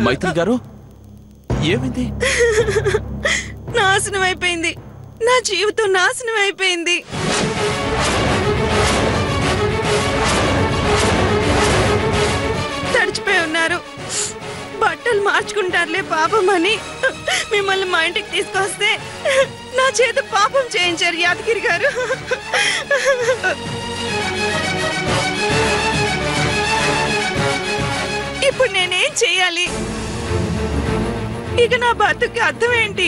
మైత్రి గారు ఏమైంది? నాశనం అయిపోయింది. నా జీవితం నాశనం అయిపోయింది. తడిచిపోయి ఉన్నారు. బట్టలు మార్చుకుంటారులే పాపం అని మిమ్మల్ని మా ఇంటికి తీసుకొస్తే నా చేత పాపం చేయించారు యాదగిరి గారు. ఇప్పుడు నేనేం చెయ్యాలి? ఇక నా బతుకు అర్థం ఏంటి?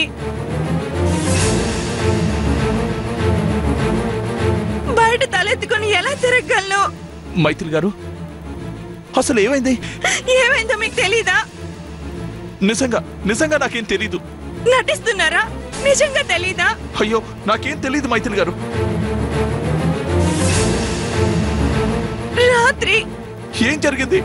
బయట తలెత్తుకొని ఎలా తిరగలను? మైత్రి గారు అసలు ఏమైంది? ఏమైందో మీకు తెలీదా? నిజంగా నాకేం తెలీదు. నటిస్తున్నారా? నిజంగా తెలీదా? అయ్యో నాకేం తెలీదు మైత్రి గారు. రాత్రి ఏం జరిగింది?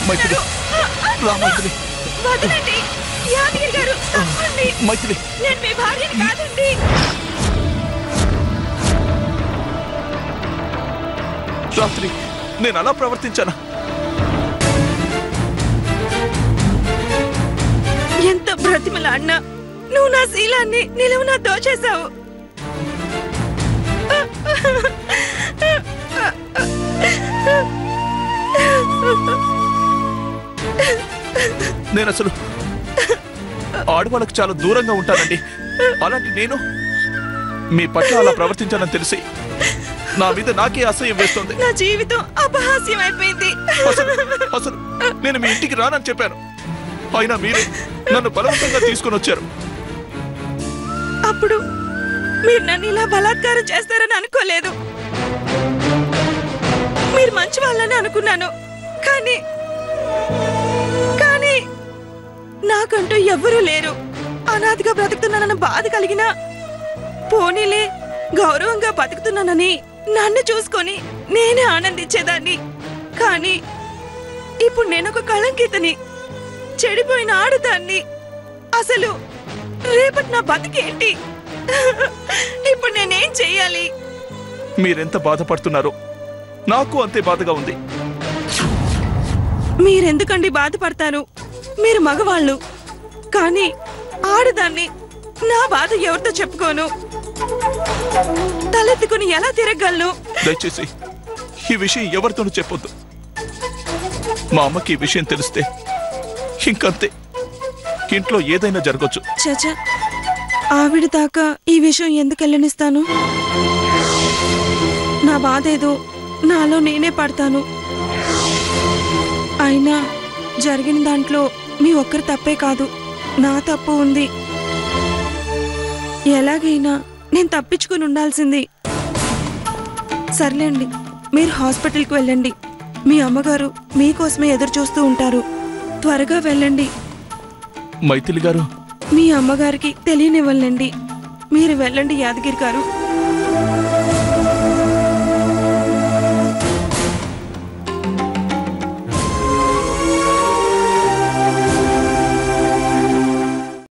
మైత్రి రా మైత్రి. వదలండి యాదగిరి గారు. తప్పండి మైత్రి. నేను మీ భార్యని కాదండి. రాత్రి నేను అలా ప్రవర్తించానా? ఎంత బ్రతిమలాడినా నువ్వు నా శీలాన్ని నిలువునా దోచేశావు. నేను అసలు ఆడవాళ్ళకు చాలా దూరంగా ఉంటానండి. అలాంటి నేను మీ పట్ల అలా ప్రవర్తించానని తెలిసి నా మీద నాకే అసహ్యం వేస్తుంది. నా జీవితం అపహాస్యం అయిపోయింది. అసలు నేను మీ ఇంటికి రానని చెప్పాను. అయినా మీరే నన్ను బలవంతంగా తీసుకుని వచ్చారు. అప్పుడు మీరు నన్ను ఇలా బలాత్కారం చేస్తారని అనుకోలేదు. మీరు మంచి వాళ్ళని అనుకున్నాను. కానీ నాకంటూ ఎవ్వరూ లేరు. అనాథగా బ్రతుకుతున్నానన్న బాధ కలిగినా పోనీలే గౌరవంగా బతుకుతున్నానని నన్ను చూసుకొని నేనే ఆనందించేదాన్ని. కానీ ఇప్పుడు నేనొక కళంకితని, చెడిపోయిన ఆడదాన్ని. అసలు రేపటి నా బతికేంటి? ఇప్పుడు నేనేం చెయ్యాలి? మీరెంత బాధపడుతున్నారో నాకు అంతే బాధగా ఉంది. మీరెందుకండి బాధపడతారు? మీరు మగవాళ్ళు. కానీ ఆడదాన్ని. నా బాధ ఎవరితో చెప్పుకోను. తలెత్తుకుని ఎలా తిరగలను? దయచేసి ఈ విషయం ఎవరితోనూ చెప్పొద్దు. మా అమ్మకి ఈ విషయం తెలిస్తే ఇంకంతే, ఇంట్లో ఏదైనా జరగచ్చు. చచా, ఆవిడ దాకా ఈ విషయం ఎందుకు వెళ్ళనిస్తాను? నా బాధ ఏదో నాలో నేనే పడతాను. అయినా జరిగిన దాంట్లో మీ ఒక్కరి తప్పే కాదు, నా తప్పు ఉంది. ఎలాగైనా నేను తప్పించుకుని ఉండాల్సింది. సర్లేండి, మీరు హాస్పిటల్కి వెళ్ళండి. మీ అమ్మగారు మీకోసమే ఎదురు చూస్తూ ఉంటారు. త్వరగా వెళ్ళండి. మైథిలి గారు, మీ అమ్మగారికి తెలియనివ్వండి. మీరు వెళ్ళండి యాదగిరి గారు.